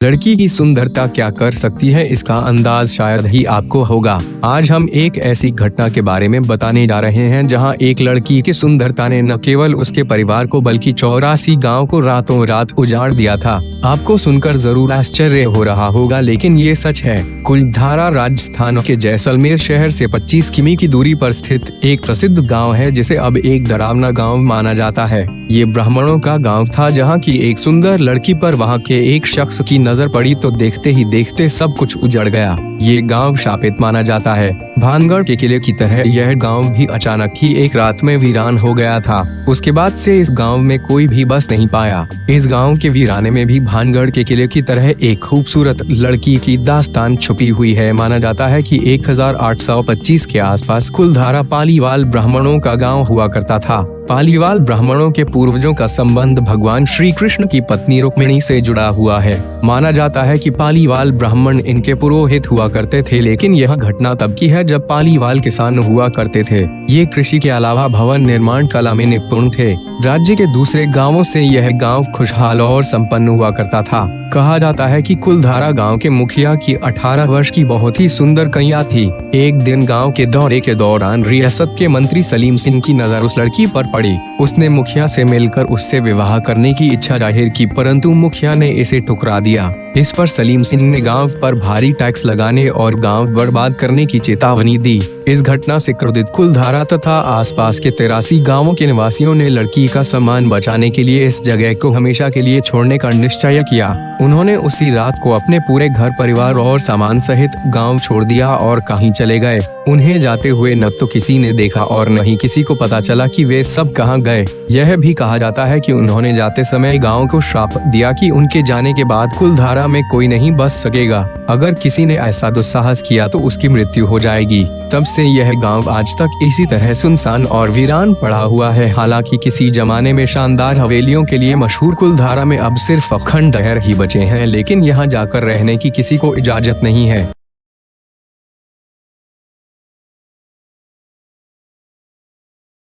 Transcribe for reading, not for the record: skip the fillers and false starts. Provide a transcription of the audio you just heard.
लड़की की सुंदरता क्या कर सकती है, इसका अंदाज शायद ही आपको होगा। आज हम एक ऐसी घटना के बारे में बताने जा रहे हैं जहां एक लड़की की सुंदरता ने न केवल उसके परिवार को बल्कि 84 गांव को रातों रात उजाड़ दिया था। आपको सुनकर जरूर आश्चर्य हो रहा होगा, लेकिन ये सच है। कुलधारा राजस्थान के जैसलमेर शहर से 25 किमी की दूरी पर स्थित एक प्रसिद्ध गाँव है, जिसे अब एक डरावना गाँव माना जाता है। ये ब्राह्मणों का गाँव था, जहाँ की एक सुंदर लड़की पर वहाँ के एक शख्स की नजर पड़ी तो देखते ही देखते सब कुछ उजड़ गया। ये गांव शापित माना जाता है। भानगढ़ के किले की तरह यह गांव भी अचानक ही एक रात में वीरान हो गया था। उसके बाद से इस गांव में कोई भी बस नहीं पाया। इस गांव के वीराने में भी भानगढ़ के किले की तरह एक खूबसूरत लड़की की दास्तान छुपी हुई है। माना जाता है कि 1825 के आसपास कुलधारा पालीवाल ब्राह्मणों का गाँव हुआ करता था। पालीवाल ब्राह्मणों के पूर्वजों का संबंध भगवान श्री कृष्ण की पत्नी रुक्मिणी से जुड़ा हुआ है। माना जाता है कि पालीवाल ब्राह्मण इनके पुरोहित हुआ करते थे, लेकिन यह घटना तब की है जब पालीवाल किसान हुआ करते थे। ये कृषि के अलावा भवन निर्माण कला में निपुण थे। राज्य के दूसरे गांवों से यह गांव खुशहाल और संपन्न हुआ करता था। कहा जाता है कि कुलधारा गांव के मुखिया की 18 वर्ष की बहुत ही सुंदर कन्या थी। एक दिन गांव के दौरे के दौरान रियासत के मंत्री सलीम सिंह की नजर उस लड़की पर पड़ी। उसने मुखिया से मिलकर उससे विवाह करने की इच्छा जाहिर की, परंतु मुखिया ने इसे ठुकरा दिया। इस पर सलीम सिंह ने गांव पर भारी टैक्स लगाने और गांव बर्बाद करने की चेतावनी दी। इस घटना से क्रोधित कुलधारा तथा आसपास के 83 गांवों के निवासियों ने लड़की का सम्मान बचाने के लिए इस जगह को हमेशा के लिए छोड़ने का निश्चय किया। उन्होंने उसी रात को अपने पूरे घर परिवार और सामान सहित गांव छोड़ दिया और कहीं चले गए। उन्हें जाते हुए न तो किसी ने देखा और न ही किसी को पता चला कि वे सब कहां गए। यह भी कहा जाता है कि उन्होंने जाते समय गांव को श्राप दिया कि उनके जाने के बाद कुलधारा में कोई नहीं बस सकेगा। अगर किसी ने ऐसा दुस्साहस किया तो उसकी मृत्यु हो जाएगी। तब से यह गांव आज तक इसी तरह सुनसान और वीरान पड़ा हुआ है। हालांकि किसी जमाने में शानदार हवेलियों के लिए मशहूर कुलधारा में अब सिर्फ खंडहर ही बचे हैं, लेकिन यहाँ जाकर रहने की किसी को इजाजत नहीं है।